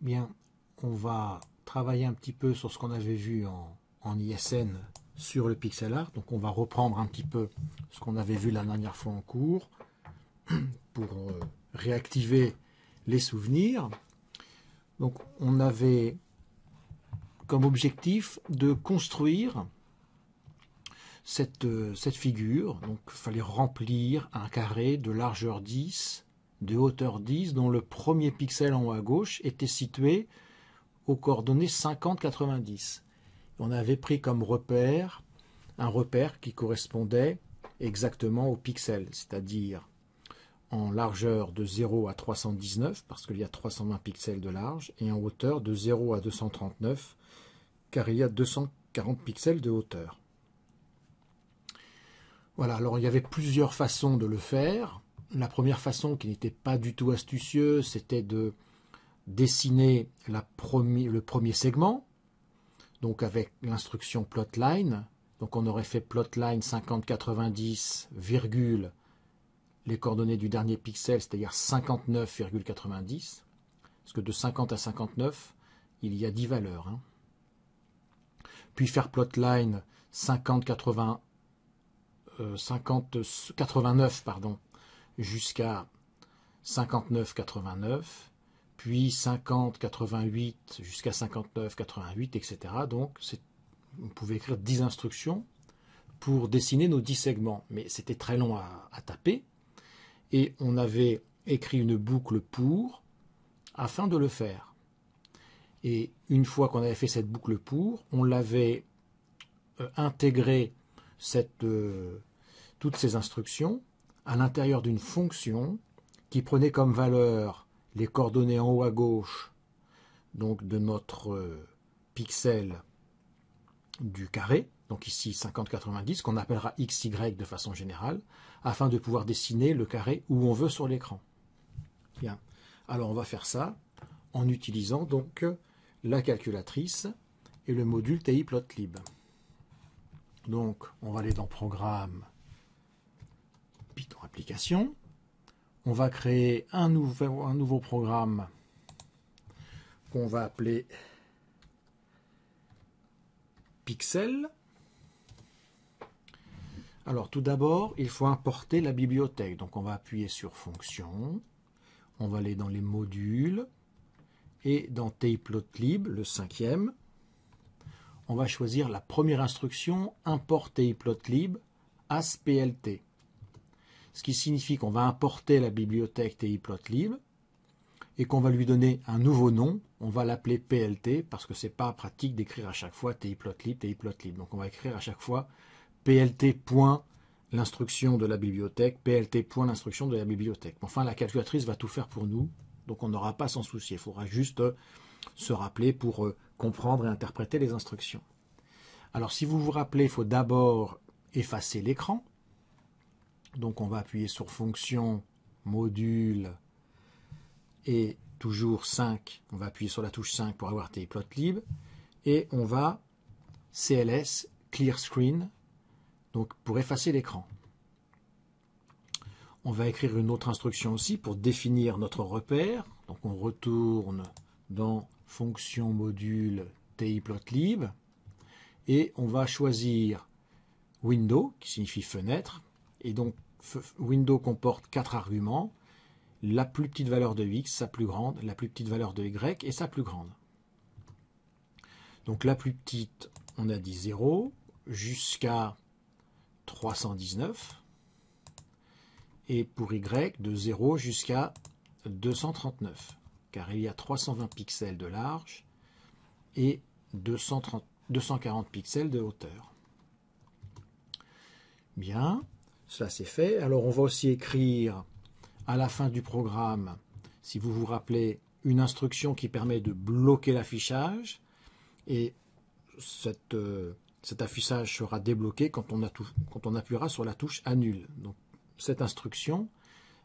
Bien, on va travailler un petit peu sur ce qu'on avait vu en ISN sur le pixel art. Donc on va reprendre un petit peu ce qu'on avait vu la dernière fois en cours pour réactiver les souvenirs. Donc on avait comme objectif de construire cette figure. Donc il fallait remplir un carré de largeur 10, de hauteur 10, dont le premier pixel en haut à gauche était situé aux coordonnées 50-90. On avait pris comme repère un repère qui correspondait exactement au pixel, c'est-à-dire en largeur de 0 à 319, parce qu'il y a 320 pixels de large, et en hauteur de 0 à 239, car il y a 240 pixels de hauteur. Voilà, alors il y avait plusieurs façons de le faire. La première façon, qui n'était pas du tout astucieuse, c'était de dessiner le premier segment, donc avec l'instruction plotline. Donc on aurait fait plotline 50-90, virgule, les coordonnées du dernier pixel, c'est-à-dire 59,90. Parce que de 50 à 59, il y a 10 valeurs. Puis faire plotline 89 jusqu'à 59,89, puis 50,88 jusqu'à 59,88, etc. Donc on pouvait écrire 10 instructions pour dessiner nos 10 segments. Mais c'était très long à taper. Et on avait écrit une boucle pour afin de le faire. Et une fois qu'on avait fait cette boucle pour, on l'avait intégré toutes ces instructions à l'intérieur d'une fonction qui prenait comme valeur les coordonnées en haut à gauche, donc de notre pixel du carré, donc ici 50-90, qu'on appellera XY de façon générale, afin de pouvoir dessiner le carré où on veut sur l'écran. Bien, alors on va faire ça en utilisant donc la calculatrice et le module TI-Plotlib. Donc on va aller dans Programme, Python Application. On va créer un nouveau programme qu'on va appeler Pixel. Alors tout d'abord, il faut importer la bibliothèque. Donc on va appuyer sur Fonction, on va aller dans les modules, et dans TI-Plotlib, le 5e, on va choisir la première instruction, import TI-Plotlib as PLT. Ce qui signifie qu'on va importer la bibliothèque TI-Plotlib et qu'on va lui donner un nouveau nom. On va l'appeler PLT parce que ce n'est pas pratique d'écrire à chaque fois TI-Plotlib, TI-Plotlib. Donc on va écrire à chaque fois PLT. L'instruction de la bibliothèque, PLT. L'instruction de la bibliothèque. Enfin, la calculatrice va tout faire pour nous, donc on n'aura pas à s'en soucier. Il faudra juste se rappeler pour comprendre et interpréter les instructions. Alors si vous vous rappelez, il faut d'abord effacer l'écran. Donc on va appuyer sur Fonction, Module et toujours 5. On va appuyer sur la touche 5 pour avoir TI-Plotlib. Et on va CLS, Clear Screen, donc pour effacer l'écran. On va écrire une autre instruction aussi pour définir notre repère. Donc on retourne dans Fonction, Module, TI-Plotlib. Et on va choisir Window, qui signifie fenêtre. Et donc Window comporte 4 arguments. La plus petite valeur de X, sa plus grande, la plus petite valeur de Y et sa plus grande. Donc la plus petite, on a dit 0 jusqu'à 319. Et pour Y, de 0 jusqu'à 239. Car il y a 320 pixels de large et 240 pixels de hauteur. Bien, cela c'est fait. Alors on va aussi écrire à la fin du programme, si vous vous rappelez, une instruction qui permet de bloquer l'affichage. Et cet affichage sera débloqué quand on appuiera sur la touche Annule. Donc cette instruction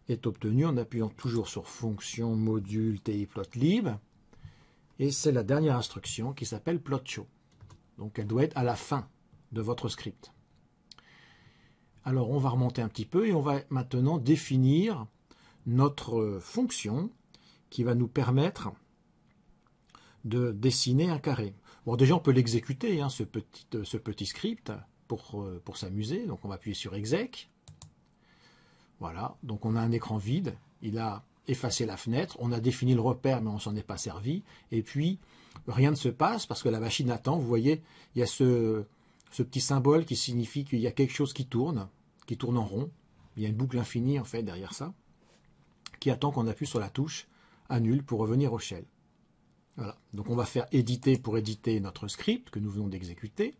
est obtenue en appuyant toujours sur Fonction, Module, TI-Plotlib. Et c'est la dernière instruction qui s'appelle PlotShow. Donc elle doit être à la fin de votre script. Alors on va remonter un petit peu et on va maintenant définir notre fonction qui va nous permettre de dessiner un carré. Bon, déjà, on peut l'exécuter, hein, ce petit script, pour s'amuser. Donc, on va appuyer sur Exec. Voilà, donc on a un écran vide. Il a effacé la fenêtre. On a défini le repère, mais on s'en est pas servi. Et puis, rien ne se passe parce que la machine attend. Vous voyez, il y a ce petit symbole qui signifie qu'il y a quelque chose qui tourne en rond. Il y a une boucle infinie, en fait, derrière ça, qui attend qu'on appuie sur la touche Annule pour revenir au shell. Voilà. Donc on va faire éditer pour éditer notre script que nous venons d'exécuter.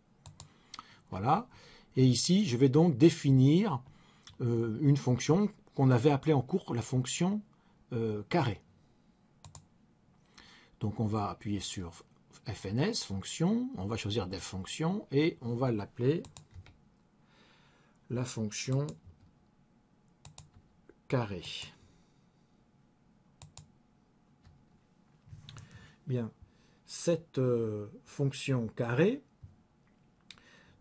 Voilà. Et ici, je vais donc définir une fonction qu'on avait appelée en cours la fonction carré. Donc on va appuyer sur FNS, fonction, on va choisir def fonction et on va l'appeler la fonction carré. Bien, cette fonction carré,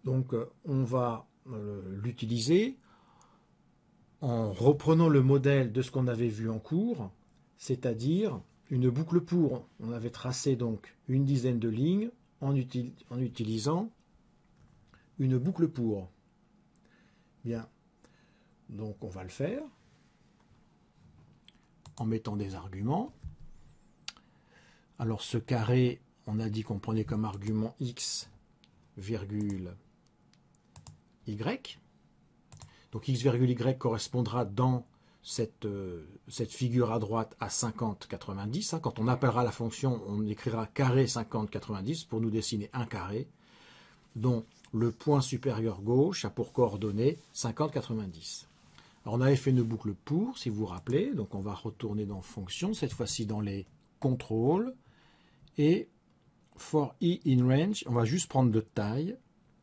donc on va l'utiliser en reprenant le modèle de ce qu'on avait vu en cours, c'est-à-dire une boucle pour. On avait tracé donc une dizaine de lignes en utilisant une boucle pour. Bien, donc on va le faire en mettant des arguments. Alors ce carré, on a dit qu'on prenait comme argument x, virgule, y. Donc x, virgule, y correspondra dans cette figure à droite à 50, 90. Hein. Quand on appellera la fonction, on écrira carré 50, 90 pour nous dessiner un carré dont le point supérieur gauche a pour coordonnées 50, 90. Alors on avait fait une boucle pour, si vous vous rappelez. Donc on va retourner dans fonction, cette fois-ci dans les contrôles. Et for i in range, on va juste prendre de taille.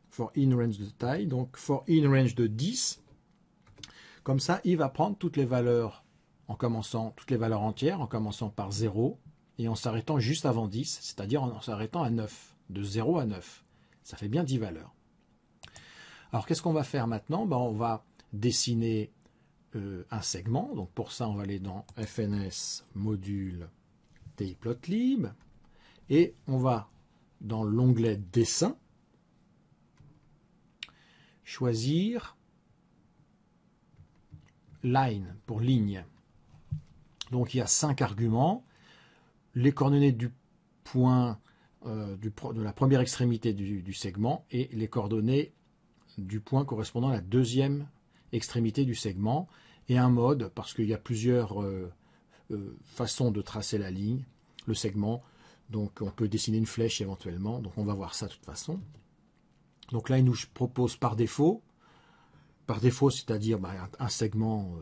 For i in range de taille, donc for i in range de 10. Comme ça, il va prendre toutes les valeurs toutes les valeurs entières, en commençant par 0 et en s'arrêtant juste avant 10, c'est-à-dire en s'arrêtant à 9, de 0 à 9. Ça fait bien 10 valeurs. Alors, qu'est-ce qu'on va faire maintenant? On va dessiner un segment. Donc, pour ça, on va aller dans FNS, module, tplotlib. Et on va, dans l'onglet Dessin, choisir Line pour ligne. Donc il y a 5 arguments. Les coordonnées du point de la première extrémité du segment et les coordonnées du point correspondant à la deuxième extrémité du segment. Et un mode, parce qu'il y a plusieurs façons de tracer la ligne, le segment. Donc on peut dessiner une flèche éventuellement, donc on va voir ça de toute façon. Donc là il nous propose par défaut, c'est-à-dire un segment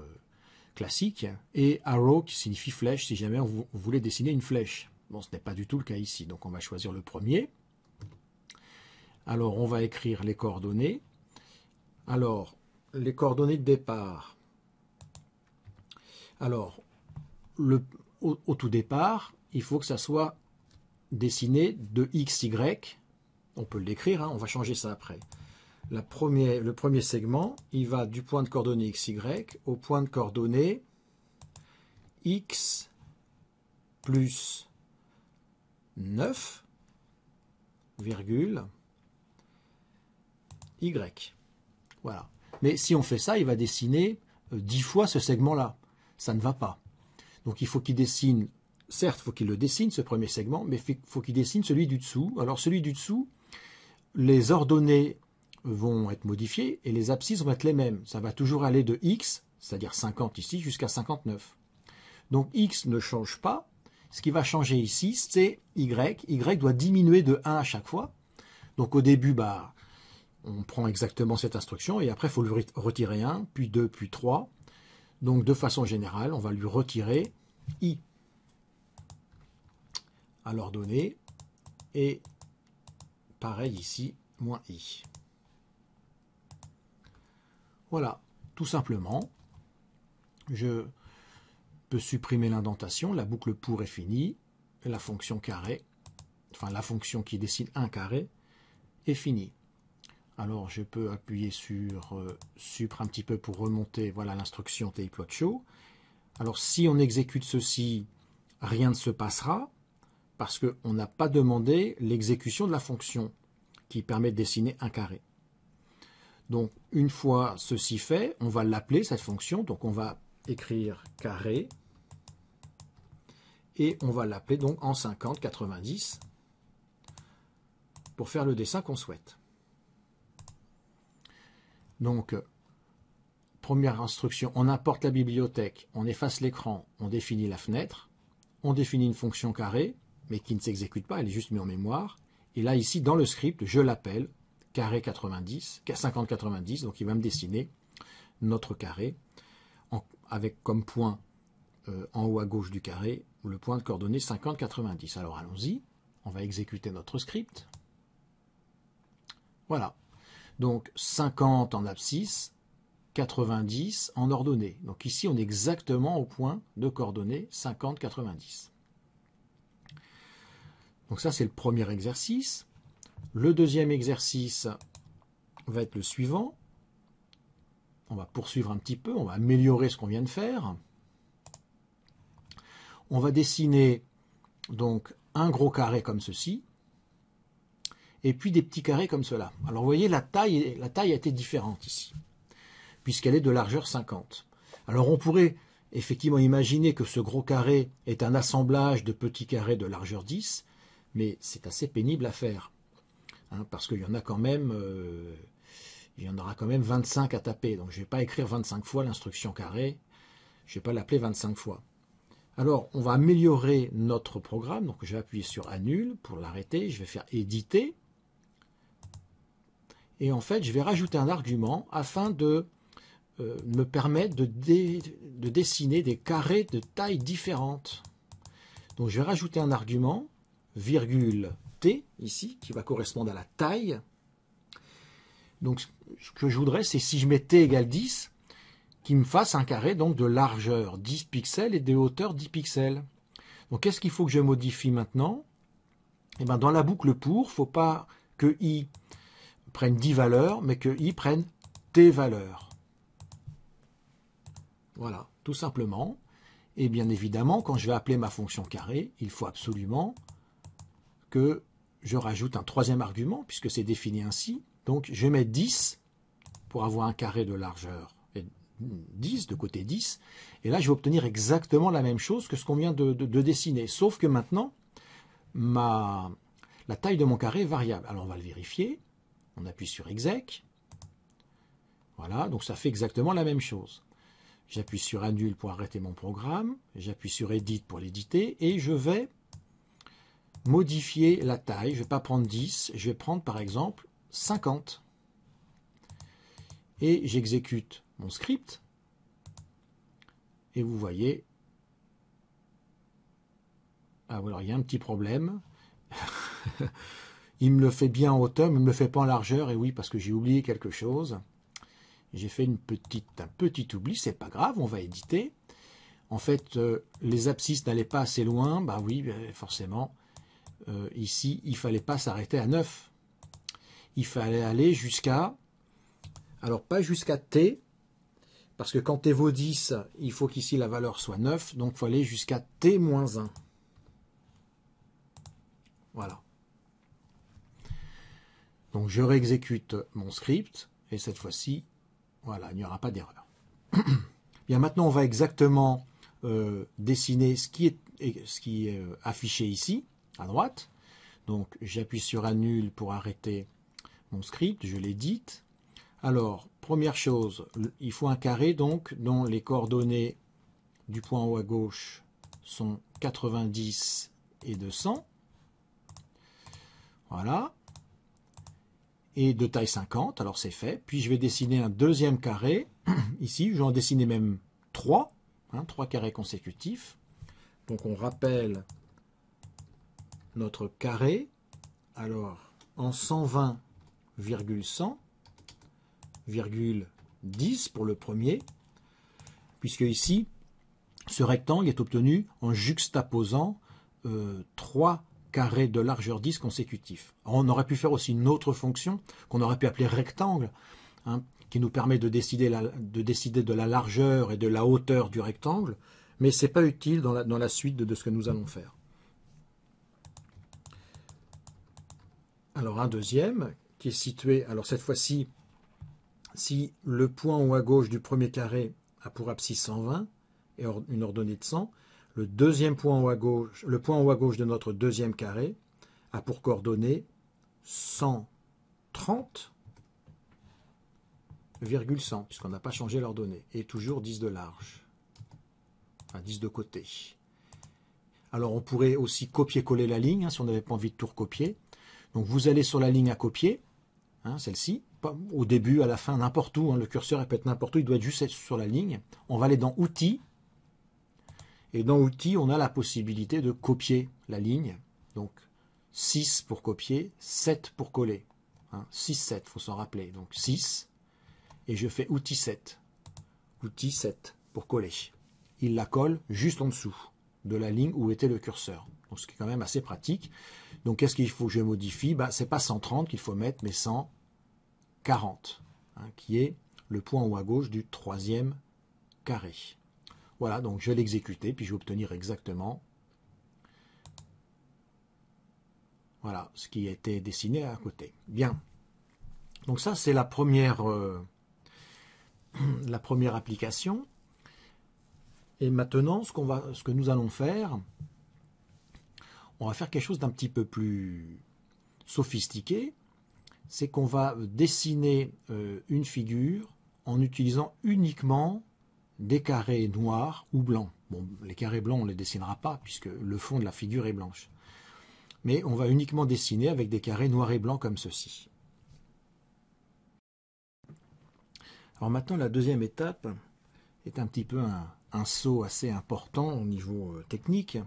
classique, et arrow qui signifie flèche si jamais vous voulez dessiner une flèche. Bon, ce n'est pas du tout le cas ici, donc on va choisir le premier. Alors on va écrire les coordonnées. Alors les coordonnées de départ. Alors au tout départ, il faut que ça soit dessiné de x, y, on peut l'écrire, hein, on va changer ça après. Le premier segment, il va du point de coordonnées x, y au point de coordonnées x plus 9, virgule, y. Voilà. Mais si on fait ça, il va dessiner 10 fois ce segment-là. Ça ne va pas. Donc il faut qu'il dessine. Certes, il faut qu'il le dessine, ce premier segment, mais il faut qu'il dessine celui du dessous. Alors, celui du dessous, les ordonnées vont être modifiées et les abscisses vont être les mêmes. Ça va toujours aller de x, c'est-à-dire 50 ici, jusqu'à 59. Donc, x ne change pas. Ce qui va changer ici, c'est y. Y doit diminuer de 1 à chaque fois. Donc, au début, on prend exactement cette instruction et après, il faut lui retirer 1, puis 2, puis 3. Donc, de façon générale, on va lui retirer i à l'ordonnée et pareil ici, moins i. Voilà, tout simplement, je peux supprimer l'indentation, la boucle pour est finie, et la fonction carré, enfin la fonction qui dessine un carré, est finie. Alors je peux appuyer sur Supr un petit peu pour remonter, voilà l'instruction tplot show. Alors si on exécute ceci, rien ne se passera. parce qu'on n'a pas demandé l'exécution de la fonction qui permet de dessiner un carré. Donc, une fois ceci fait, on va l'appeler, cette fonction. Donc, on va écrire carré et on va l'appeler donc en 50, 90 pour faire le dessin qu'on souhaite. Donc, première instruction, on importe la bibliothèque, on efface l'écran, on définit la fenêtre, on définit une fonction carré, mais qui ne s'exécute pas, elle est juste mise en mémoire. Et là, ici, dans le script, je l'appelle carré 90, 50-90, donc il va me dessiner notre carré, avec comme point en haut à gauche du carré, le point de coordonnées 50-90. Alors allons-y, on va exécuter notre script. Voilà, donc 50 en abscisse, 90 en ordonnée. Donc ici, on est exactement au point de coordonnées 50-90. Donc ça, c'est le premier exercice. Le deuxième exercice va être le suivant. On va poursuivre un petit peu, on va améliorer ce qu'on vient de faire. On va dessiner donc un gros carré comme ceci, et puis des petits carrés comme cela. Alors vous voyez, la taille a été différente ici, puisqu'elle est de largeur 50. Alors on pourrait effectivement imaginer que ce gros carré est un assemblage de petits carrés de largeur 10, mais c'est assez pénible à faire, hein, parce qu'il y en a quand même, il y en aura quand même 25 à taper. Donc je ne vais pas écrire 25 fois l'instruction carré, je ne vais pas l'appeler 25 fois. Alors on va améliorer notre programme, donc je vais appuyer sur annule pour l'arrêter, je vais faire éditer, et en fait je vais rajouter un argument afin de me permettre de dessiner des carrés de tailles différentes. Donc je vais rajouter un argument, virgule T, ici, qui va correspondre à la taille. Donc ce que je voudrais, c'est si je mets T égale 10, qu'il me fasse un carré donc de largeur 10 pixels et de hauteur 10 pixels. Donc qu'est-ce qu'il faut que je modifie maintenant? Eh bien, dans la boucle pour, il ne faut pas que I prenne 10 valeurs, mais que I prenne T valeurs. Voilà, tout simplement. Et bien évidemment, quand je vais appeler ma fonction carré, il faut absolument que je rajoute un troisième argument, puisque c'est défini ainsi. Donc je vais mettre 10 pour avoir un carré de largeur 10, de côté 10. Et là, je vais obtenir exactement la même chose que ce qu'on vient de dessiner. Sauf que maintenant, la taille de mon carré est variable. Alors on va le vérifier. On appuie sur exec. Voilà, donc ça fait exactement la même chose. J'appuie sur annule pour arrêter mon programme. J'appuie sur edit pour l'éditer. Et je vais modifier la taille. Je ne vais pas prendre 10. Je vais prendre par exemple 50. Et j'exécute mon script. Et vous voyez, ah, alors il y a un petit problème. Il me le fait bien en hauteur, mais il ne me le fait pas en largeur. Et oui, parce que j'ai oublié quelque chose. J'ai fait un petit oubli, c'est pas grave, on va éditer. En fait, les abscisses n'allaient pas assez loin. Bah oui, forcément. Ici, il ne fallait pas s'arrêter à 9. Il fallait aller jusqu'à... Alors, pas jusqu'à T, parce que quand T vaut 10, il faut qu'ici la valeur soit 9, donc il faut aller jusqu'à T-1. Voilà. Donc, je réexécute mon script, et cette fois-ci, voilà, il n'y aura pas d'erreur. Bien, maintenant, on va exactement dessiner ce qui est affiché ici, à droite. Donc, j'appuie sur annule pour arrêter mon script, je l'édite. Alors, première chose, il faut un carré donc dont les coordonnées du point en haut à gauche sont 90 et 200. Voilà. Et de taille 50, alors c'est fait. Puis je vais dessiner un deuxième carré. Ici, je vais en dessiner même 3, 3 carrés consécutifs. Donc on rappelle notre carré. Alors, en 120,100, 10 pour le premier, puisque ici, ce rectangle est obtenu en juxtaposant 3 carrés de largeur 10 consécutifs. Alors, on aurait pu faire aussi une autre fonction qu'on aurait pu appeler rectangle, qui nous permet de décider de la largeur et de la hauteur du rectangle, mais ce n'est pas utile dans la suite de ce que nous allons faire. Alors un deuxième qui est situé, alors cette fois-ci, si le point en haut à gauche du premier carré a pour abscisse 120 et une ordonnée de 100, le deuxième point en haut à gauche, le point en haut à gauche de notre deuxième carré a pour coordonnée 130,100 puisqu'on n'a pas changé l'ordonnée et toujours 10 de large, enfin 10 de côté. Alors on pourrait aussi copier-coller la ligne si on n'avait pas envie de tout recopier. Donc vous allez sur la ligne à copier, celle-ci, au début, à la fin, n'importe où, le curseur peut être n'importe où, il doit être juste sur la ligne. On va aller dans Outils, et dans Outils, on a la possibilité de copier la ligne. Donc 6 pour copier, 7 pour coller. 6, 7, il faut s'en rappeler. Donc 6, et je fais Outil 7. Outil 7 pour coller. Il la colle juste en dessous de la ligne où était le curseur. Donc ce qui est quand même assez pratique. Donc qu'est-ce qu'il faut que je modifie? Ce n'est pas 130 qu'il faut mettre, mais 140, qui est le point en haut à gauche du troisième carré. Voilà, donc je vais l'exécuter, puis je vais obtenir exactement voilà, ce qui a été dessiné à côté. Bien. Donc ça, c'est la première application. Et maintenant, ce que nous allons faire, on va faire quelque chose d'un petit peu plus sophistiqué. C'est qu'on va dessiner une figure en utilisant uniquement des carrés noirs ou blancs. Bon, les carrés blancs, on ne les dessinera pas, puisque le fond de la figure est blanche. Mais on va uniquement dessiner avec des carrés noirs et blancs comme ceci. Alors maintenant, la deuxième étape est un petit peu un saut assez important au niveau technique.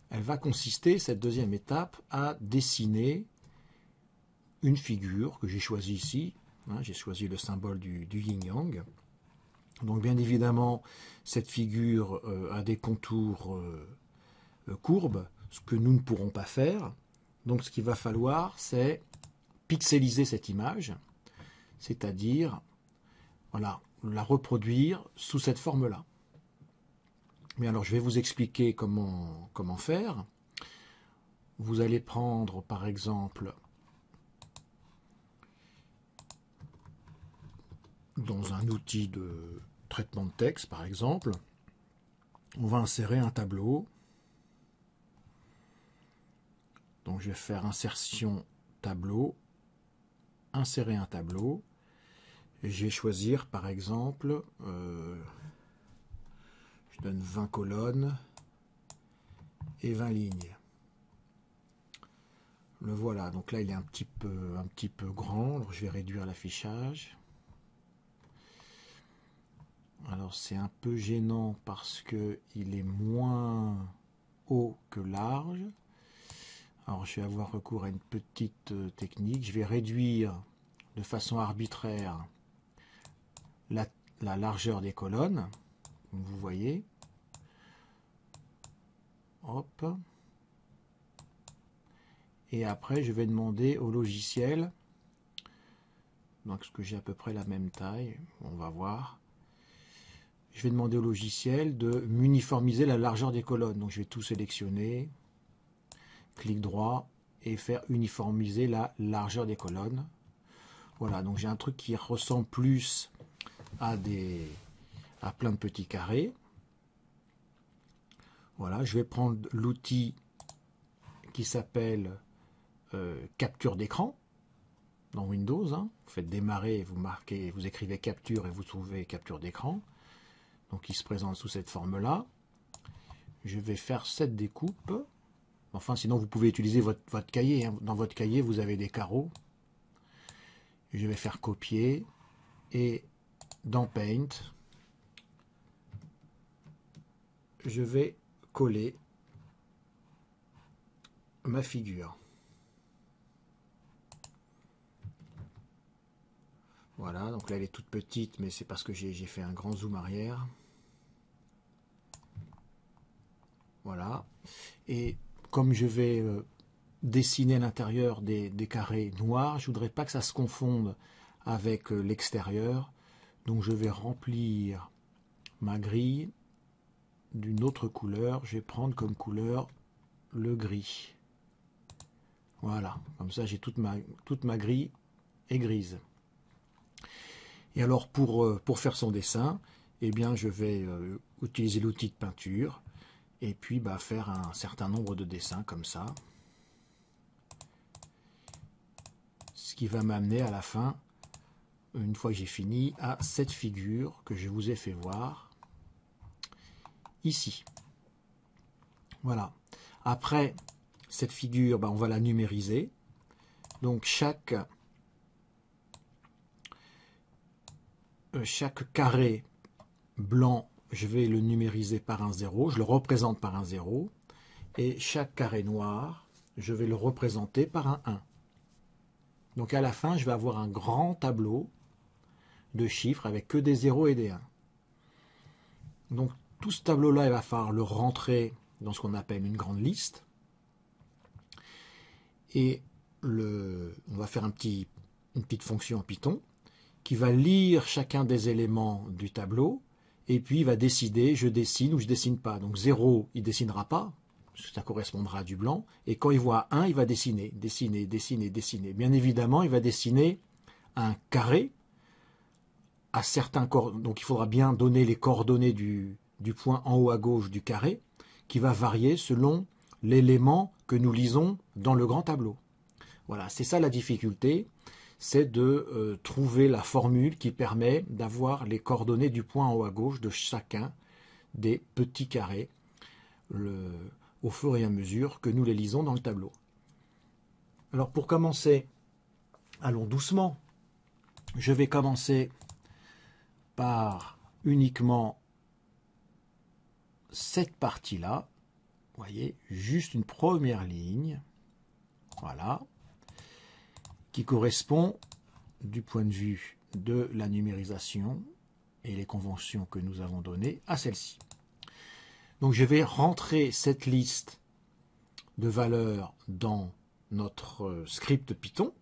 Elle va consister, cette deuxième étape, à dessiner une figure que j'ai choisie ici. J'ai choisi le symbole du yin-yang. Donc bien évidemment, cette figure a des contours courbes, ce que nous ne pourrons pas faire. Donc ce qu'il va falloir, c'est pixeliser cette image, c'est-à-dire voilà, la reproduire sous cette forme-là. Mais alors je vais vous expliquer comment faire. Vous allez prendre par exemple dans un outil de traitement de texte par exemple, on va insérer un tableau. Donc je vais faire insertion tableau, insérer un tableau. Et je vais choisir par exemple, je donne 20 colonnes et 20 lignes. Le voilà, donc là il est un petit peu grand, alors je vais réduire l'affichage. Alors c'est un peu gênant parce que il est moins haut que large. Alors je vais avoir recours à une petite technique. Je vais réduire de façon arbitraire la largeur des colonnes, comme vous voyez. Hop. Et après je vais demander au logiciel, donc ce que j'ai à peu près la même taille, on va voir. Je vais demander au logiciel de m'uniformiser la largeur des colonnes. Donc je vais tout sélectionner, clic droit et faire uniformiser la largeur des colonnes. Voilà, donc j'ai un truc qui ressemble plus à plein de petits carrés. Voilà, je vais prendre l'outil qui s'appelle capture d'écran dans Windows. Vous faites démarrer, vous écrivez capture et vous trouvez capture d'écran. Donc il se présente sous cette forme-là. Je vais faire cette découpe. Enfin, sinon vous pouvez utiliser votre cahier. Dans votre cahier, vous avez des carreaux. Je vais faire copier. Et dans Paint, je vais coller ma figure. Voilà, donc là elle est toute petite, mais c'est parce que j'ai fait un grand zoom arrière. Voilà. Et comme je vais dessiner à l'intérieur des carrés noirs, je ne voudrais pas que ça se confonde avec l'extérieur. Donc je vais remplir ma grille d'une autre couleur. Je vais prendre comme couleur le gris. Voilà, comme ça j'ai toute ma grille est grise. Et alors pour faire son dessin, eh bien je vais utiliser l'outil de peinture et puis faire un certain nombre de dessins comme ça. Ce qui va m'amener à la fin, une fois que j'ai fini, à cette figure que je vous ai fait voir ici. Voilà. Après cette figure, on va la numériser. Donc chaque carré blanc, je vais le numériser par un 0, je le représente par un 0. Et chaque carré noir, je vais le représenter par un 1. Donc à la fin, je vais avoir un grand tableau de chiffres avec que des 0 et des 1. Donc tout ce tableau-là, il va falloir le rentrer dans ce qu'on appelle une grande liste. Et on va faire une petite fonction en Python qui va lire chacun des éléments du tableau et puis il va décider je dessine ou je dessine pas. Donc 0, il ne dessinera pas, parce que ça correspondra à du blanc. Et quand il voit 1, il va dessiner. Bien évidemment, il va dessiner un carré à certains coordonnées. Donc il faudra bien donner les coordonnées du point en haut à gauche du carré, qui va varier selon l'élément que nous lisons dans le grand tableau. Voilà, c'est ça la difficulté, c'est de trouver la formule qui permet d'avoir les coordonnées du point en haut à gauche de chacun des petits carrés au fur et à mesure que nous les lisons dans le tableau. Alors pour commencer, allons doucement. Je vais commencer par uniquement cette partie-là. Vous voyez, juste une première ligne. Voilà. Qui correspond, du point de vue de la numérisation et les conventions que nous avons données, à celle-ci. Donc je vais rentrer cette liste de valeurs dans notre script Python.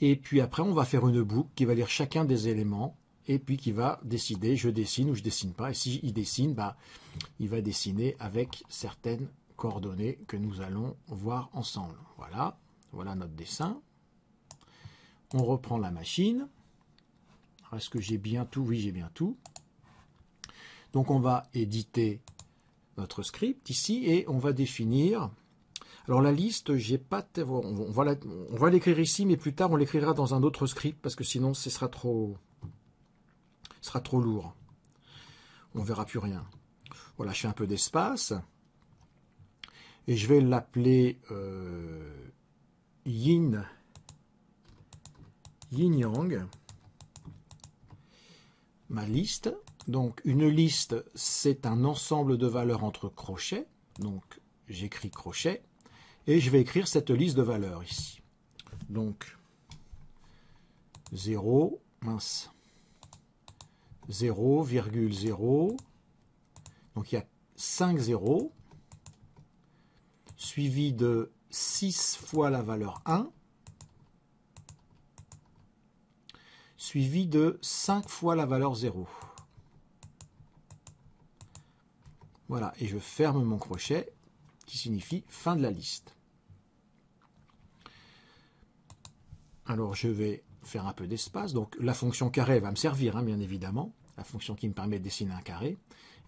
Et puis après, on va faire une boucle qui va lire chacun des éléments et puis qui va décider je dessine ou je dessine pas. Et s'il dessine, il va dessiner avec certaines coordonnées que nous allons voir ensemble. Voilà, voilà notre dessin. On reprend la machine. Est-ce que j'ai bien tout? Oui, j'ai bien tout. Donc on va éditer notre script ici et on va définir. Alors la liste, j'ai pas. On va l'écrire ici, mais plus tard on l'écrira dans un autre script parce que sinon ce sera trop lourd. On verra plus rien. Voilà, je fais un peu d'espace et je vais l'appeler Yin Yang. Ma liste. Donc une liste, c'est un ensemble de valeurs entre crochets. Donc j'écris crochet et je vais écrire cette liste de valeurs ici. Donc 0, 0,0. Donc il y a 5 zéros, suivi de 6 fois la valeur 1, suivi de 5 fois la valeur 0. Voilà, et je ferme mon crochet, qui signifie fin de la liste. Alors je vais faire un peu d'espace, donc la fonction carré va me servir, bien évidemment, la fonction qui me permet de dessiner un carré.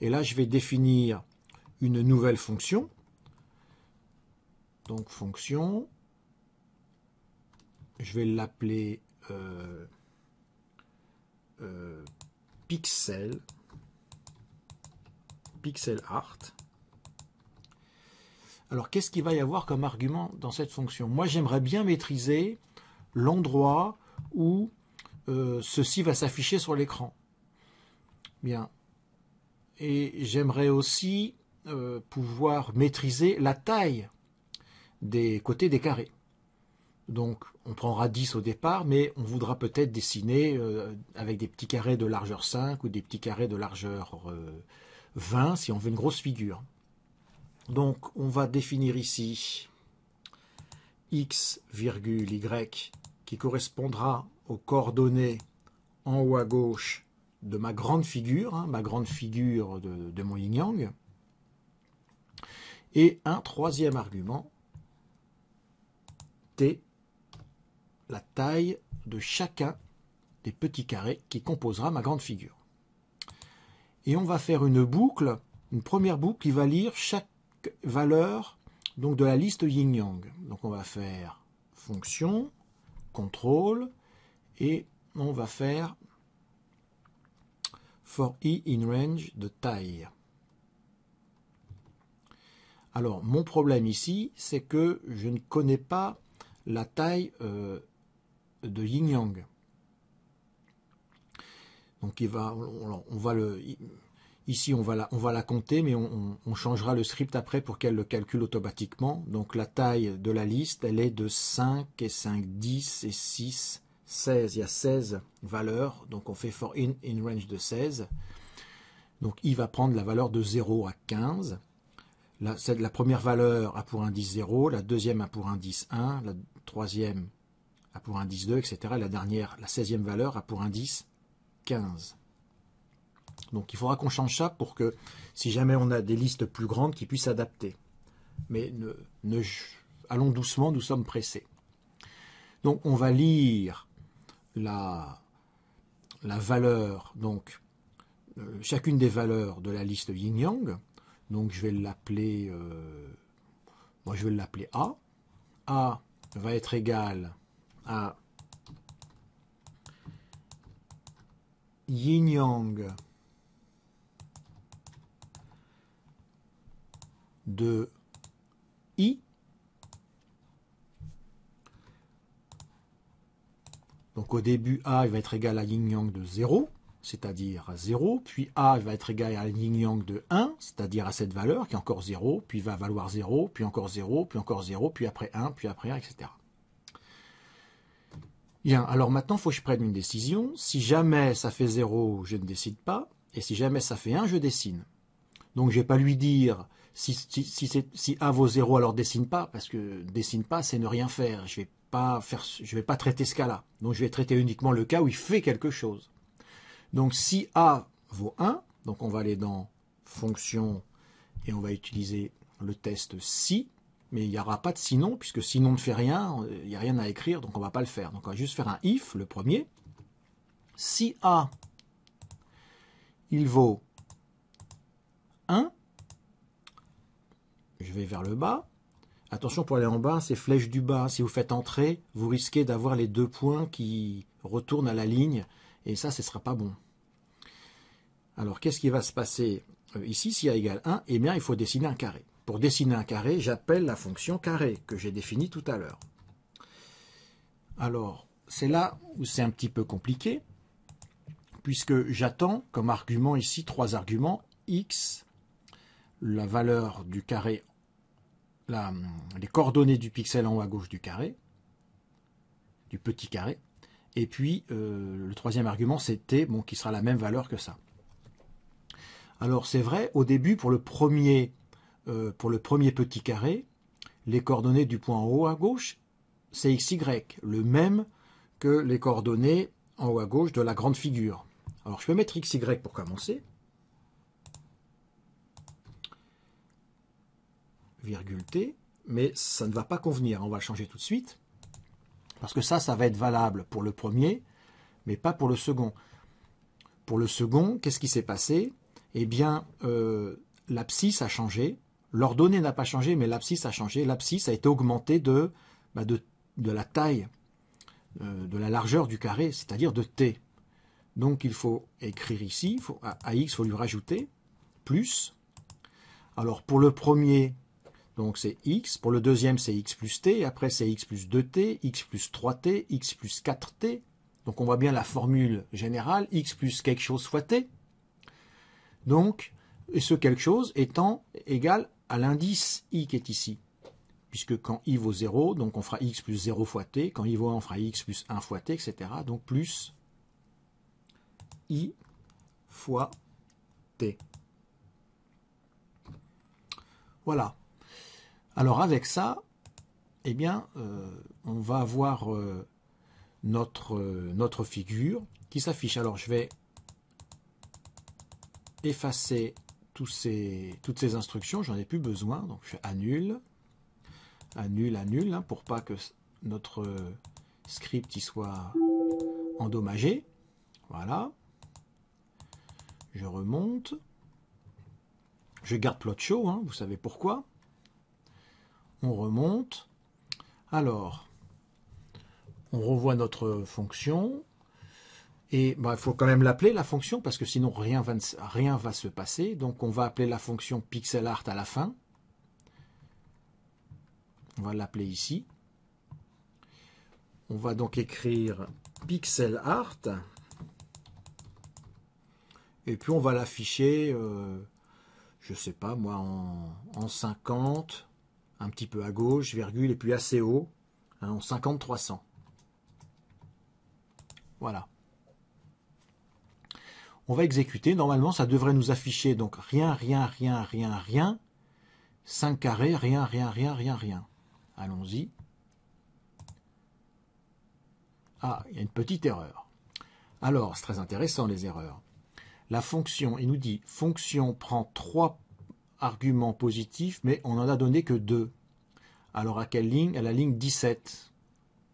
Et là, je vais définir une nouvelle fonction. Donc fonction, je vais l'appeler pixel art. Alors qu'est-ce qu'il va y avoir comme argument dans cette fonction? Moi j'aimerais bien maîtriser l'endroit où ceci va s'afficher sur l'écran. Bien. Et j'aimerais aussi pouvoir maîtriser la taille des côtés des carrés. Donc on prendra 10 au départ, mais on voudra peut-être dessiner avec des petits carrés de largeur 5 ou des petits carrés de largeur 20 si on veut une grosse figure. Donc on va définir ici x, y qui correspondra aux coordonnées en haut à gauche de ma grande figure, ma grande figure de mon yin-yang. Et un troisième argument t, la taille de chacun des petits carrés qui composera ma grande figure. Et on va faire une boucle, une première boucle qui va lire chaque valeur donc de la liste yin-yang. Donc on va faire fonction, contrôle, et on va faire for i in range de taille. Alors mon problème ici, c'est que je ne connais pas la taille de yin-yang. Donc ici on va la compter, mais on changera le script après pour qu'elle le calcule automatiquement. Donc la taille de la liste, elle est de 5 et 5, 10 et 6, 16. Il y a 16 valeurs, donc on fait for in range de 16. Donc i va prendre la valeur de 0 à 15. La première valeur a pour indice 0, la deuxième a pour indice 1, la troisième a pour indice 2, etc. La dernière, la 16e valeur, a pour indice 15. Donc il faudra qu'on change ça pour que, si jamais on a des listes plus grandes, qu'ils puissent s'adapter. Mais allons doucement, nous sommes pressés. Donc on va lire la valeur, donc chacune des valeurs de la liste yin-yang. Donc je vais l'appeler moi je vais l'appeler A. A va être égal à yin-yang de I. Donc au début, A va être égal à yin-yang de 0, c'est-à-dire à 0, puis A va être égal à yin-yang de 1, c'est-à-dire à cette valeur qui est encore 0, puis va valoir 0, puis encore 0, puis encore 0, puis après 1, etc. Bien, alors maintenant, il faut que je prenne une décision. Si jamais ça fait 0, je ne décide pas, et si jamais ça fait 1, je dessine. Donc je ne vais pas lui dire, si A vaut 0, alors dessine pas, parce que dessine pas, c'est ne rien faire. Je vais pas traiter ce cas-là. Donc je vais traiter uniquement le cas où il fait quelque chose. Donc si A vaut 1, donc on va aller dans fonction et on va utiliser le test si, mais il n'y aura pas de sinon, puisque sinon ne fait rien, il n'y a rien à écrire, donc on ne va pas le faire. Donc on va juste faire un if, le premier. Si A, il vaut 1, je vais vers le bas. Attention, pour aller en bas, c'est flèche du bas. Si vous faites entrer, vous risquez d'avoir les 2 points qui retournent à la ligne, et ça, ce ne sera pas bon. Alors, qu'est-ce qui va se passer ici? Si A égale 1, eh bien, il faut dessiner un carré. Pour dessiner un carré, j'appelle la fonction carré, que j'ai définie tout à l'heure. Alors, c'est là où c'est un petit peu compliqué, puisque j'attends comme argument ici 3 arguments, x, la valeur du carré, les coordonnées du pixel en haut à gauche du carré, du petit carré, et puis le 3e argument c'est t, bon, qui sera la même valeur que ça. Alors c'est vrai, au début, pour le premier petit carré, les coordonnées du point en haut à gauche, c'est xy, le même que les coordonnées en haut à gauche de la grande figure. Alors je peux mettre xy pour commencer, virgule t, mais ça ne va pas convenir, on va le changer tout de suite, parce que ça va être valable pour le premier, mais pas pour le second. Pour le second, qu'est-ce qui s'est passé? Eh bien, l'abscisse a changé, l'ordonnée n'a pas changé, mais l'abscisse a changé, l'abscisse a été augmentée de la taille, de la largeur du carré, c'est-à-dire de t. Donc il faut écrire ici, à x, il faut lui rajouter, plus. Alors pour le premier, donc c'est x, pour le deuxième c'est x plus t, après c'est x plus 2t, x plus 3t, x plus 4t. Donc on voit bien la formule générale, x plus quelque chose fois t. Donc, et ce quelque chose étant égal à l'indice i qui est ici. Puisque quand i vaut 0, donc on fera x plus 0 fois t, quand i vaut 1, on fera x plus 1 fois t, etc. Donc plus i fois t. Voilà. Alors avec ça, eh bien, on va avoir notre figure qui s'affiche. Alors je vais effacer toutes ces instructions, j'en ai plus besoin, donc je fais annule, annule, annule, hein, pour pas que notre script soit endommagé. Voilà. Je remonte. Je garde plot show, hein, vous savez pourquoi. On remonte. Alors, on revoit notre fonction. Et il faut quand même l'appeler, la fonction, parce que sinon rien va se passer. Donc on va appeler la fonction pixelart à la fin. On va l'appeler ici. On va donc écrire pixelart. Et puis on va l'afficher, je ne sais pas moi, en 50, un petit peu à gauche, virgule, et puis assez haut, hein, en 50-300. Voilà. On va exécuter. Normalement, ça devrait nous afficher donc rien, rien, rien, rien, rien. 5 carrés, rien, rien, rien, rien, rien. Allons-y. Ah, il y a une petite erreur. Alors, c'est très intéressant les erreurs. La fonction, il nous dit, fonction prend 3 arguments positifs, mais on n'en a donné que 2. Alors à quelle ligne? À la ligne 17.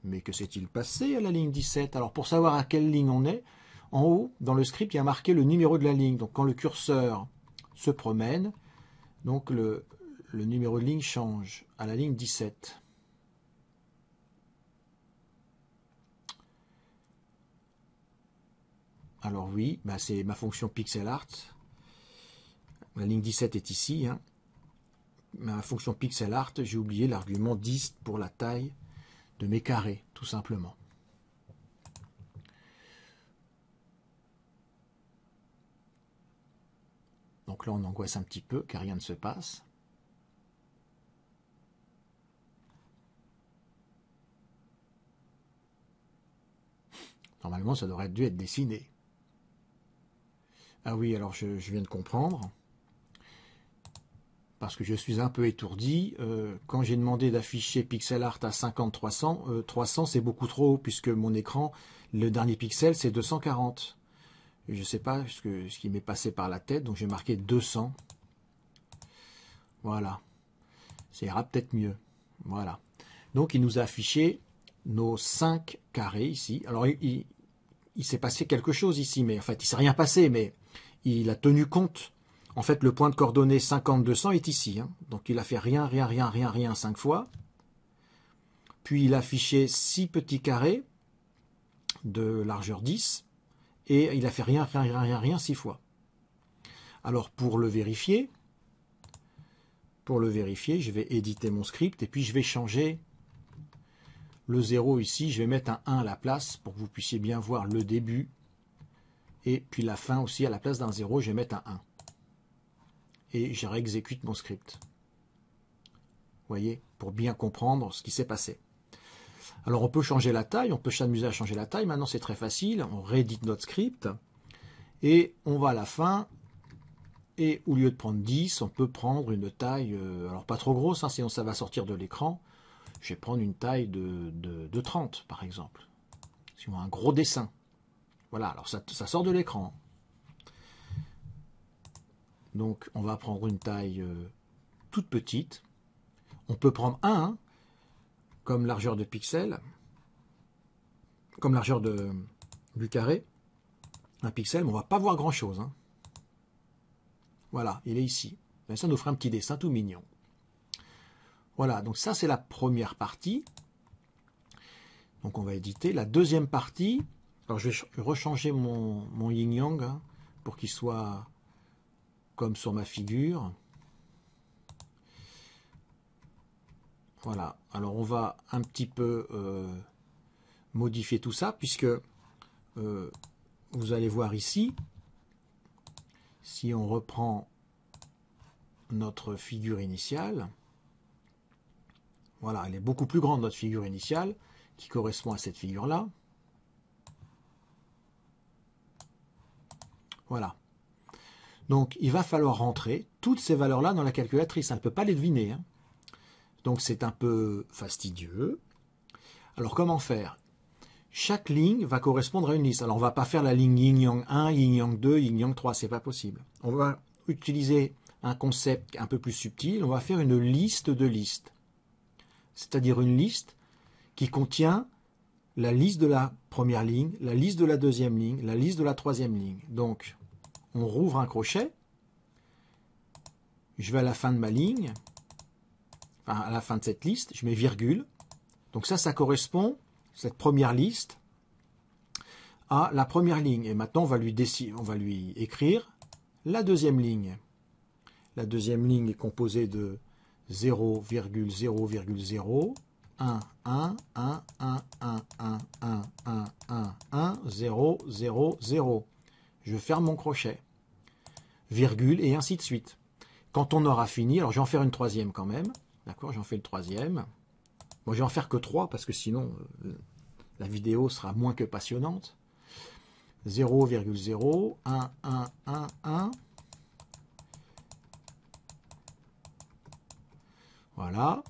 Mais que s'est-il passé à la ligne 17? Alors pour savoir à quelle ligne on est, en haut, dans le script, il y a marqué le numéro de la ligne. Donc quand le curseur se promène, donc le numéro de ligne change à la ligne 17. Alors oui, c'est ma fonction pixelart. La ligne 17 est ici. Hein. Ma fonction pixelart, j'ai oublié l'argument 10 pour la taille de mes carrés, tout simplement. Donc là, on angoisse un petit peu, car rien ne se passe. Normalement, ça devrait dû être dessiné. Ah oui, alors je viens de comprendre. Parce que je suis un peu étourdi. Quand j'ai demandé d'afficher pixelart à 50-300, 300 c'est beaucoup trop haut, puisque mon écran, le dernier pixel, c'est 240. Je ne sais pas ce qui m'est passé par la tête, donc j'ai marqué 200. Voilà. Ça ira peut-être mieux. Voilà. Donc il nous a affiché nos 5 carrés ici. Alors il s'est passé quelque chose ici, mais en fait il ne s'est rien passé, mais il a tenu compte. En fait le point de coordonnées 50-200 est ici. Hein. Donc il a fait rien, rien, rien, rien, rien 5 fois. Puis il a affiché 6 petits carrés de largeur 10. Et il a fait rien, rien, rien, rien, rien 6 fois. Alors pour le vérifier, je vais éditer mon script et puis je vais changer le 0 ici. Je vais mettre un 1 à la place pour que vous puissiez bien voir le début. Et puis la fin aussi, à la place d'un 0, je vais mettre un 1. Et je réexécute mon script. Vous voyez, pour bien comprendre ce qui s'est passé. Alors on peut changer la taille, on peut s'amuser à changer la taille. Maintenant c'est très facile, on réédite notre script. Et on va à la fin. Et au lieu de prendre 10, on peut prendre une taille, alors pas trop grosse, hein, sinon ça va sortir de l'écran. Je vais prendre une taille de 30 par exemple. Si on a un gros dessin. Voilà, alors ça sort de l'écran. Donc on va prendre une taille toute petite. On peut prendre 1, hein, comme largeur de pixel, comme largeur du carré. Un pixel, mais on ne va pas voir grand chose. Hein. Voilà, il est ici. Et ça nous fera un petit dessin tout mignon. Voilà, donc ça c'est la première partie. Donc on va éditer. La deuxième partie, alors je vais rechanger mon yin-yang hein, pour qu'il soit comme sur ma figure. Voilà, alors on va un petit peu modifier tout ça, puisque vous allez voir ici, si on reprend notre figure initiale, voilà, elle est beaucoup plus grande notre figure initiale, qui correspond à cette figure-là. Voilà. Donc il va falloir rentrer toutes ces valeurs-là dans la calculatrice, elle ne peut pas les deviner. Hein. Donc c'est un peu fastidieux. Alors comment faire? Chaque ligne va correspondre à une liste. Alors on ne va pas faire la ligne yin-yang 1, yin-yang 2, yin-yang 3, c'est pas possible. On va utiliser un concept un peu plus subtil, on va faire une liste de listes. C'est-à-dire une liste qui contient la liste de la première ligne, la liste de la deuxième ligne, la liste de la troisième ligne. Donc, on rouvre un crochet, je vais à la fin de ma ligne, enfin à la fin de cette liste, je mets virgule. Donc ça correspond, cette première liste, à la première ligne. Et maintenant, on va lui écrire la deuxième ligne. La deuxième ligne est composée de 0,0,0, 1, 1, 1, 1, 1, 1, 1, 1, 1, 1, 0, 0, 0. Je ferme mon crochet, virgule, et ainsi de suite. Quand on aura fini, alors je vais en faire une troisième quand même, d'accord, j'en fais une troisième. Bon, je vais en faire que 3 parce que sinon la vidéo sera moins que passionnante. 0,0, 1, 1, 1, 1. Voilà.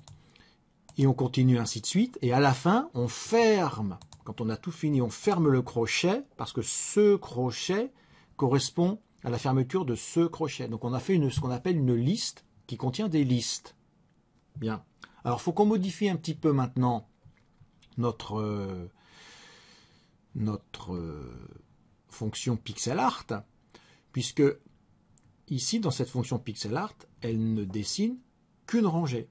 Et on continue ainsi de suite. Et à la fin, on ferme. Quand on a tout fini, on ferme le crochet parce que ce crochet correspond à la fermeture de ce crochet. Donc on a fait ce qu'on appelle une liste qui contient des listes. Bien. Alors il faut qu'on modifie un petit peu maintenant notre fonction pixel art, puisque ici dans cette fonction pixel art, elle ne dessine qu'une rangée.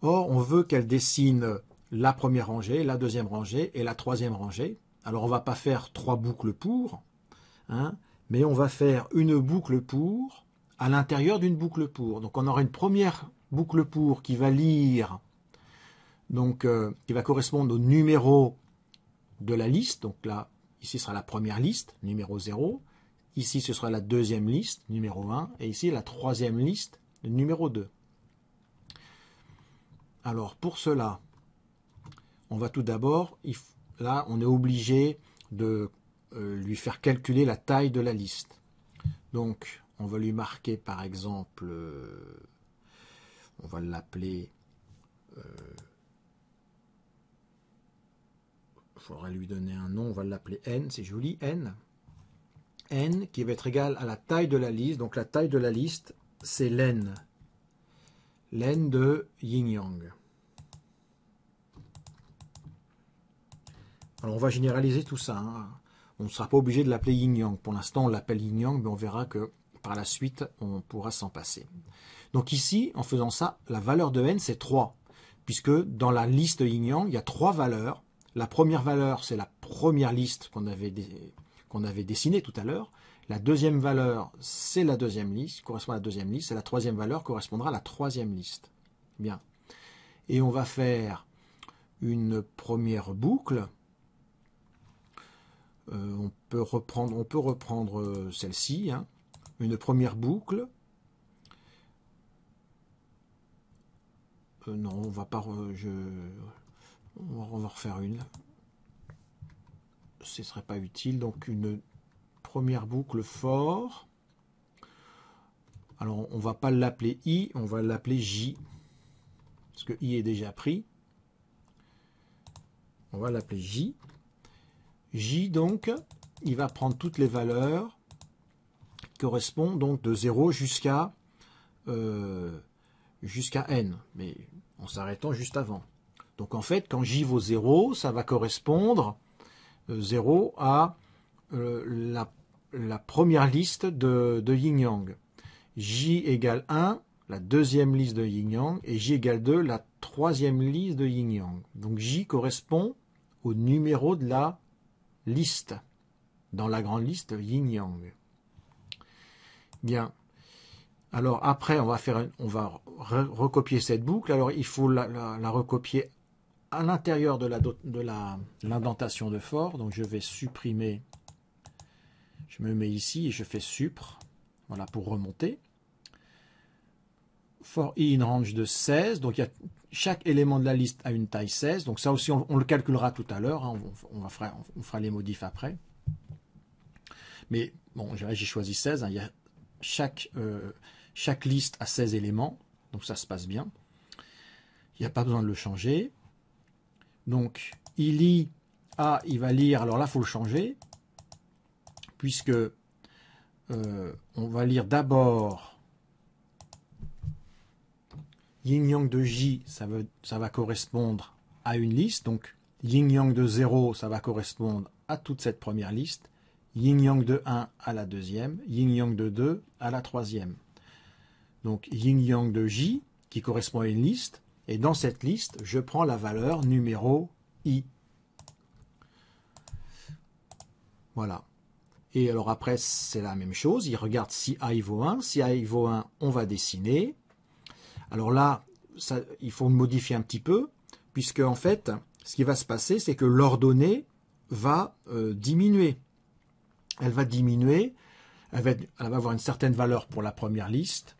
Or, on veut qu'elle dessine la première rangée, la deuxième rangée et la troisième rangée. Alors on ne va pas faire 3 boucles pour, hein, mais on va faire une boucle pour à l'intérieur d'une boucle pour. Donc on aura une première boucle pour qui va lire, donc qui va correspondre au numéro de la liste. Donc là, ici sera la première liste, numéro 0. Ici ce sera la deuxième liste, numéro 1. Et ici la troisième liste, numéro 2. Alors pour cela, on va tout d'abord, là on est obligé de lui faire calculer la taille de la liste. Donc on va lui marquer par exemple, on va l'appeler, il faudrait lui donner un nom, on va l'appeler n, c'est joli, n. N qui va être égal à la taille de la liste, donc la taille de la liste c'est len. Len de yin-yang. Alors on va généraliser tout ça. Hein. On ne sera pas obligé de l'appeler yin-yang. Pour l'instant on l'appelle yin-yang, mais on verra que par la suite on pourra s'en passer. Donc ici, en faisant ça, la valeur de n c'est 3. Puisque dans la liste yin-yang, il y a 3 valeurs. La première valeur, c'est la première liste qu'on avait dessinée tout à l'heure. La deuxième valeur, c'est la deuxième liste, correspond à la deuxième liste, et la troisième valeur correspondra à la troisième liste. Bien. Et on va faire une première boucle. On peut reprendre celle-ci, hein. Une première boucle. Non, on va pas. On va refaire une. Ce ne serait pas utile. Donc une première boucle for. Alors on va pas l'appeler i, on va l'appeler j. Parce que i est déjà pris. On va l'appeler j. J donc, il va prendre toutes les valeurs qui correspondent donc de 0 jusqu'à n, mais en s'arrêtant juste avant. Donc en fait, quand j vaut 0, ça va correspondre 0 à la première liste de yin-yang. J égale 1, la deuxième liste de yin-yang, et j égale 2, la troisième liste de yin-yang. Donc j correspond au numéro de la liste, dans la grande liste yin-yang. Bien. Alors après, on va recopier cette boucle. Alors il faut la recopier à l'intérieur de l'indentation de for. Donc je vais supprimer. Je me mets ici et je fais supr. Voilà, pour remonter. For i in range de 16. Donc chaque élément de la liste a une taille 16. Donc ça aussi, on le calculera tout à l'heure. Hein. On fera les modifs après. Mais bon, j'ai choisi 16. Hein. Il y a chaque liste a 16 éléments. Donc ça se passe bien. Il n'y a pas besoin de le changer. Donc il lit A, il va lire. Alors là, il faut le changer. Puisque on va lire d'abord yin-yang de J, ça va correspondre à une liste. Donc yin-yang de 0, ça va correspondre à toute cette première liste. Yin-yang de 1 à la deuxième. Yin-yang de 2 à la troisième. Donc yin-yang de J, qui correspond à une liste. Et dans cette liste, je prends la valeur numéro I. Voilà. Et alors après, c'est la même chose. Il regarde si I vaut 1. Si I vaut 1, on va dessiner. Alors là, ça, il faut modifier un petit peu, puisque en fait, ce qui va se passer, c'est que l'ordonnée va diminuer. Elle va diminuer. Elle va avoir une certaine valeur pour la première liste,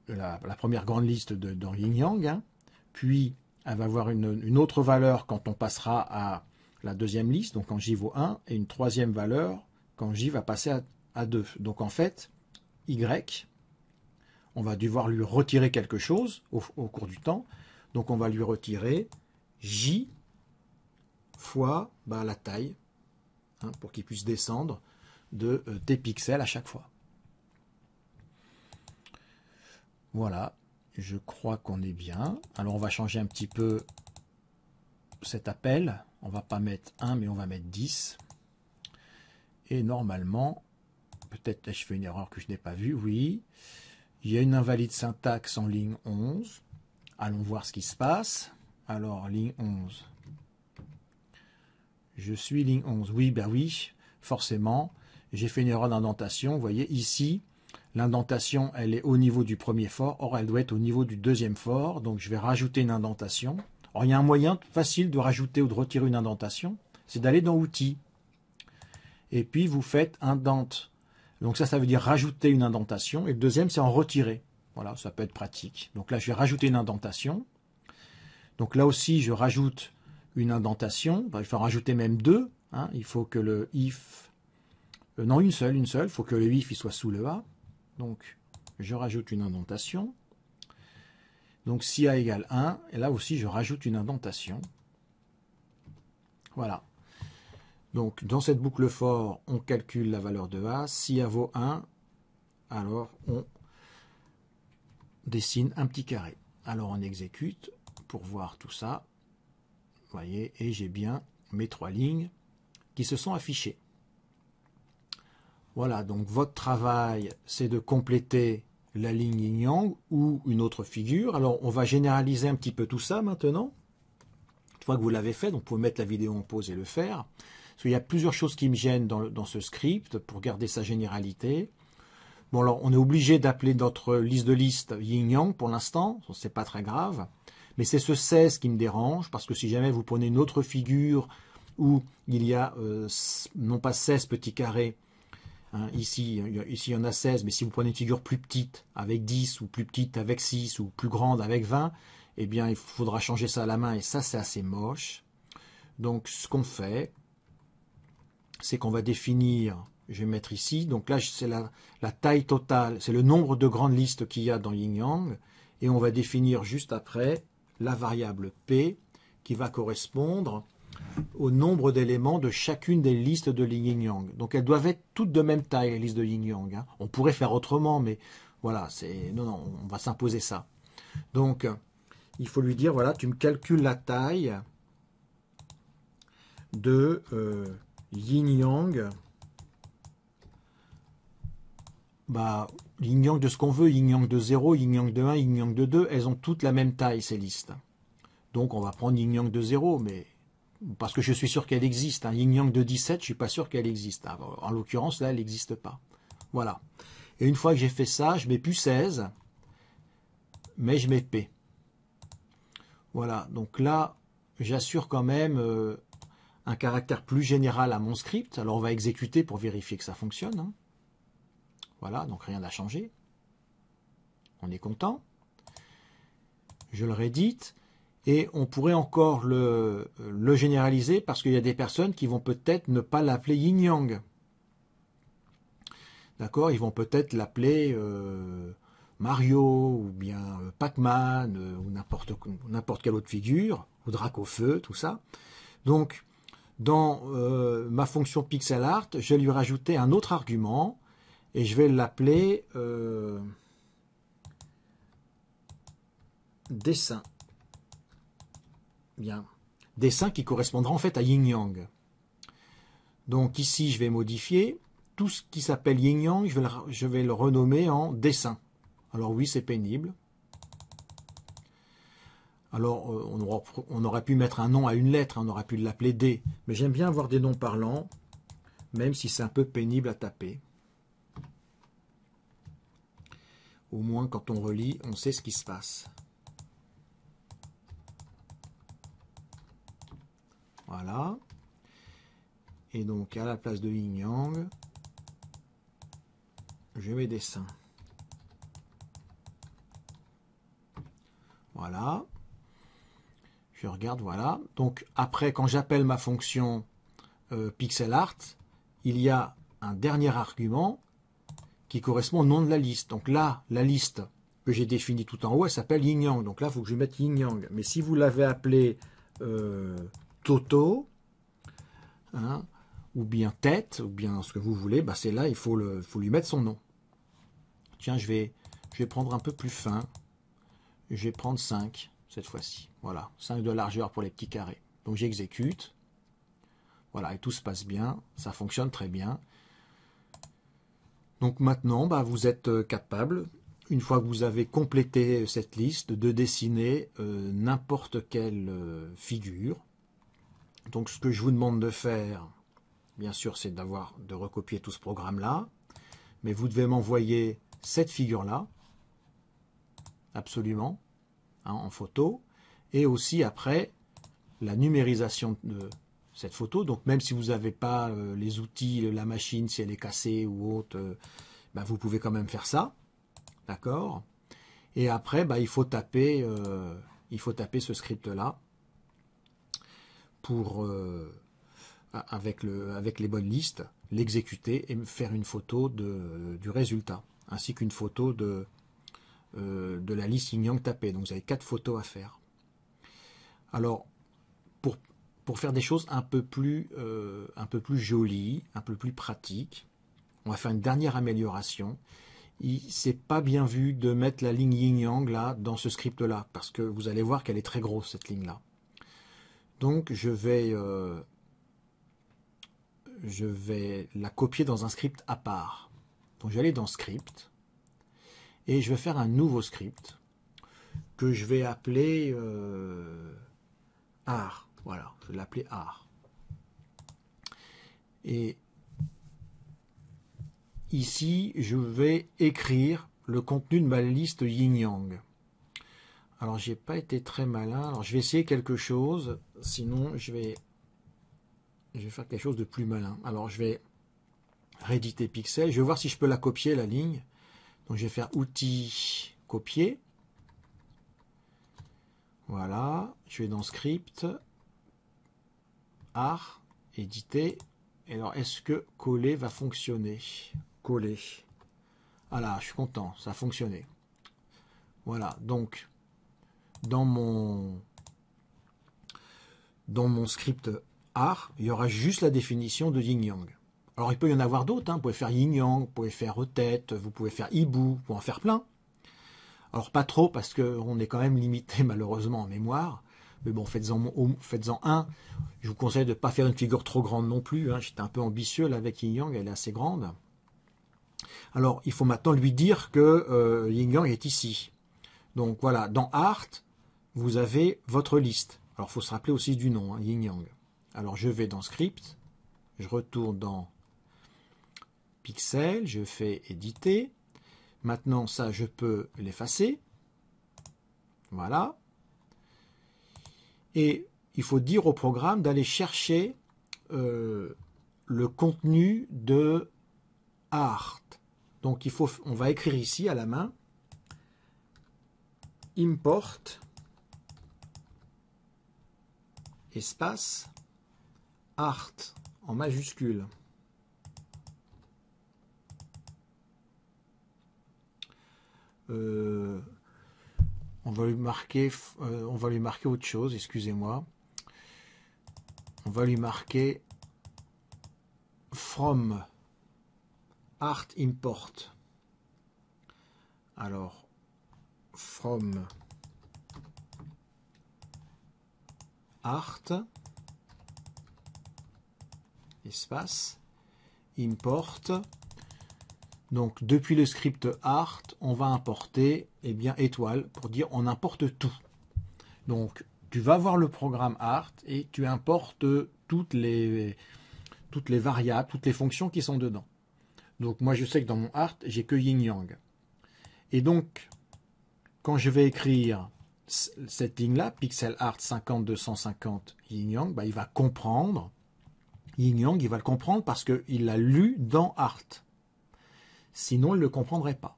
la première grande liste dans Yin Yang. Hein. Puis, elle va avoir une autre valeur quand on passera à la deuxième liste, donc quand J vaut 1, et une troisième valeur quand J va passer à 2. Donc en fait, Y, on va devoir lui retirer quelque chose au cours du temps. Donc on va lui retirer J fois la taille, hein, pour qu'il puisse descendre de T pixels à chaque fois. Voilà, je crois qu'on est bien. Alors on va changer un petit peu cet appel. On va pas mettre 1, mais on va mettre 10. Et normalement, peut-être je fais une erreur que je n'ai pas vue, oui. Il y a une invalide syntaxe en ligne 11. Allons voir ce qui se passe. Alors, ligne 11. Je suis ligne 11. Oui, ben oui, forcément. J'ai fait une erreur d'indentation. Vous voyez, ici, l'indentation, elle est au niveau du premier fort. Or, elle doit être au niveau du deuxième fort. Donc, je vais rajouter une indentation. Or, il y a un moyen facile de rajouter ou de retirer une indentation. C'est d'aller dans Outils. Et puis, vous faites indente. Donc ça veut dire rajouter une indentation. Et le deuxième, c'est en retirer. Voilà, ça peut être pratique. Donc là, je vais rajouter une indentation. Donc là aussi, je rajoute une indentation. Il faut en rajouter même deux. Hein. Il faut que le if... non, une seule. Il faut que le if il soit sous le A. Donc, je rajoute une indentation. Donc, si A égale 1, et là aussi, je rajoute une indentation. Voilà. Donc, dans cette boucle for, on calcule la valeur de A. Si A vaut 1, alors on dessine un petit carré. Alors, on exécute pour voir tout ça. Vous voyez, et j'ai bien mes 3 lignes qui se sont affichées. Voilà, donc votre travail, c'est de compléter la ligne yin-yang ou une autre figure. Alors, on va généraliser un petit peu tout ça maintenant. Une fois que vous l'avez fait, donc vous pouvez mettre la vidéo en pause et le faire. Parce qu'il y a plusieurs choses qui me gênent dans ce script pour garder sa généralité. Bon, alors, on est obligé d'appeler notre liste de listes yin-yang pour l'instant. C'est pas très grave. Mais c'est ce 16 qui me dérange, parce que si jamais vous prenez une autre figure où il y a non pas 16 petits carrés, hein, ici il y en a 16, mais si vous prenez une figure plus petite avec 10, ou plus petite avec 6, ou plus grande avec 20, eh bien il faudra changer ça à la main, et ça c'est assez moche. Donc ce qu'on fait, c'est qu'on va définir, je vais mettre ici, donc là c'est la taille totale, c'est le nombre de grandes listes qu'il y a dans Yin-Yang, et on va définir juste après la variable P qui va correspondre au nombre d'éléments de chacune des listes de Yin-Yang. Donc elles doivent être toutes de même taille, les listes de Yin-Yang. Hein. On pourrait faire autrement, mais voilà, non, on va s'imposer ça. Donc, il faut lui dire, voilà, tu me calcules la taille de Yin-Yang. Yin-Yang de ce qu'on veut, Yin-Yang de 0, Yin-Yang de 1, Yin-Yang de 2, elles ont toutes la même taille, ces listes. Donc on va prendre Yin-Yang de 0, mais parce que je suis sûr qu'elle existe. Hein. Yin-Yang de 17, je ne suis pas sûr qu'elle existe. Hein. En l'occurrence, là, elle n'existe pas. Voilà. Et une fois que j'ai fait ça, je ne mets plus 16, mais je mets P. Voilà. Donc là, j'assure quand même un caractère plus général à mon script. Alors on va exécuter pour vérifier que ça fonctionne. Hein. Voilà, donc rien n'a changé. On est content. Je le réédite. Et on pourrait encore le généraliser parce qu'il y a des personnes qui vont peut-être ne pas l'appeler yin-yang. D'accord? Ils vont peut-être l'appeler Mario ou bien Pac-Man ou n'importe quelle autre figure, ou Dracofeu, tout ça. Donc, dans ma fonction pixel art, je vais lui rajouter un autre argument et je vais l'appeler dessin. bien, dessin qui correspondra en fait à Yin Yang. Donc ici, je vais modifier tout ce qui s'appelle Yin Yang, je vais le renommer en dessin. Alors oui, c'est pénible. Alors on aurait pu mettre un nom à une lettre, on aurait pu l'appeler D, mais j'aime bien avoir des noms parlants, même si c'est un peu pénible à taper. Au moins, quand on relit, on sait ce qui se passe. Voilà. Et donc, à la place de Yin Yang, je mets dessin. Voilà. Je regarde, voilà. Donc, après, quand j'appelle ma fonction pixel art, il y a un dernier argument qui correspond au nom de la liste. Donc là, la liste que j'ai définie tout en haut, elle s'appelle Yin Yang. Donc là, il faut que je mette Yin Yang. Mais si vous l'avez appelé Toto, hein, ou bien tête, ou bien ce que vous voulez, bah c'est là, il faut lui mettre son nom. Tiens, je vais prendre un peu plus fin. Je vais prendre 5 cette fois-ci. Voilà, 5 de largeur pour les petits carrés. Donc j'exécute. Voilà, et tout se passe bien. Ça fonctionne très bien. Donc maintenant, bah, vous êtes capable, une fois que vous avez complété cette liste, de dessiner n'importe quelle figure. Donc ce que je vous demande de faire, bien sûr, c'est de recopier tout ce programme-là. Mais vous devez m'envoyer cette figure-là, absolument, hein, en photo. Et aussi après, la numérisation de cette photo. Donc même si vous n'avez pas les outils, la machine, si elle est cassée ou autre, bah, vous pouvez quand même faire ça. D'accord. Et après, bah, il faut taper ce script-là pour... avec les bonnes listes, l'exécuter et faire une photo du résultat, ainsi qu'une photo de la liste Yin Yang tapée. Donc vous avez 4 photos à faire. Alors, pour faire des choses un peu plus jolies, un peu plus pratiques, on va faire une dernière amélioration. C'est pas bien vu de mettre la ligne Yin Yang là, dans ce script-là, parce que vous allez voir qu'elle est très grosse, cette ligne-là. Donc je vais la copier dans un script à part. Donc je vais aller dans Script et je vais faire un nouveau script que je vais appeler Art. Voilà, je vais l'appeler Art. Et ici, je vais écrire le contenu de ma liste Yin Yang. Alors, j'ai pas été très malin. Alors, je vais essayer quelque chose. Sinon, je vais faire quelque chose de plus malin. Alors, je vais rééditer Pixel. Je vais voir si je peux la copier, la ligne. Donc, je vais faire Outils, Copier. Voilà. Je vais dans Script, Art, Éditer. Et alors, est-ce que coller va fonctionner? Coller. Voilà, je suis content, ça a fonctionné. Voilà, donc, dans mon script Art, il y aura juste la définition de Yin Yang. Alors, il peut y en avoir d'autres, hein. Vous pouvez faire Yin Yang, vous pouvez faire tête, vous pouvez faire hibou, vous pouvez en faire plein. Alors, pas trop, parce qu'on est quand même limité, malheureusement, en mémoire. Mais bon, faites-en un. Je vous conseille de ne pas faire une figure trop grande non plus. Hein. J'étais un peu ambitieux là avec Yin Yang, elle est assez grande. Alors, il faut maintenant lui dire que Yin Yang est ici. Donc voilà, dans Art, vous avez votre liste. Alors, il faut se rappeler aussi du nom, hein, Yin Yang. Alors, je vais dans Script, je retourne dans Pixel, je fais Éditer. Maintenant, ça, je peux l'effacer. Voilà. Et il faut dire au programme d'aller chercher le contenu de Art. Donc on va écrire ici à la main import espace art en majuscule. On va lui marquer autre chose, excusez-moi. On va lui marquer from art import. Alors from art, espace, import. Donc depuis le script art, on va importer étoile pour dire on importe tout. Donc tu vas voir le programme art et tu importes toutes les variables, toutes les fonctions qui sont dedans. Donc moi je sais que dans mon art, j'ai que yin yang. Et donc quand je vais écrire cette ligne-là, pixel art 50 250 yin yang, il va comprendre yin yang, il va le comprendre parce qu'il l'a lu dans art. Sinon, il ne le comprendrait pas.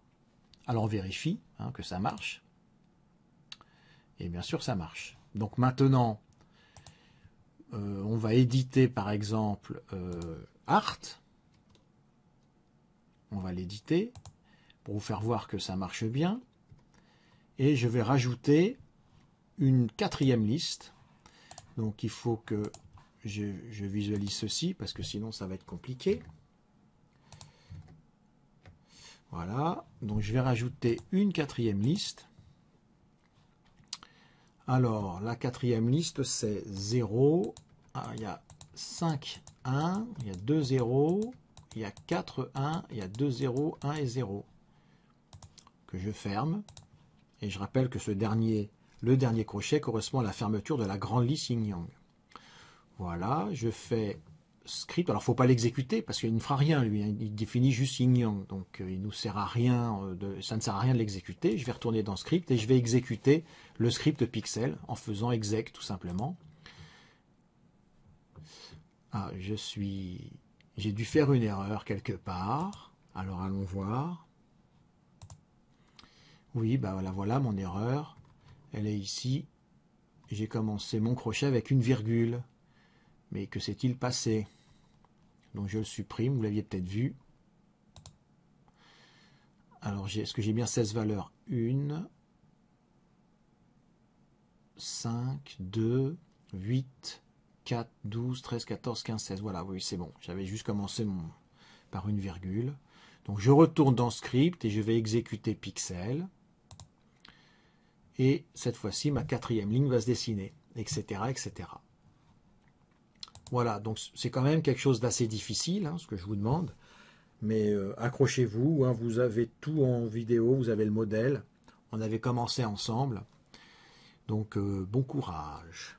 Alors on vérifie que ça marche. Et bien sûr, ça marche. Donc maintenant, on va éditer par exemple art. On va l'éditer pour vous faire voir que ça marche bien. Et je vais rajouter une quatrième liste. Donc il faut que je visualise ceci parce que sinon ça va être compliqué. Voilà, donc je vais rajouter une quatrième liste. Alors, la quatrième liste, c'est 0. Ah, il y a 5, 1, il y a 2 0, il y a 4, 1, il y a 2 0, 1 et 0. Que je ferme. Et je rappelle que le dernier crochet correspond à la fermeture de la grande liste yin yang. Voilà, je fais script. Alors, il ne faut pas l'exécuter parce qu'il ne fera rien, lui. Il définit juste yin yang. Donc, il nous sert à rien ça ne sert à rien de l'exécuter. Je vais retourner dans script et je vais exécuter le script pixel en faisant exec tout simplement. Ah, j'ai dû faire une erreur quelque part. Alors, allons voir. Oui, voilà mon erreur. Elle est ici. J'ai commencé mon crochet avec une virgule. Mais que s'est-il passé? Donc je le supprime, vous l'aviez peut-être vu. Alors est-ce que j'ai bien 16 valeurs? 1, 5, 2, 8, 4, 12, 13, 14, 15, 16. Voilà, oui, c'est bon. J'avais juste commencé par une virgule. Donc je retourne dans script et je vais exécuter pixel. Et cette fois-ci, ma quatrième ligne va se dessiner, etc., etc. Voilà, donc c'est quand même quelque chose d'assez difficile, ce que je vous demande. Mais accrochez-vous, vous avez tout en vidéo, vous avez le modèle. On avait commencé ensemble. Donc bon courage.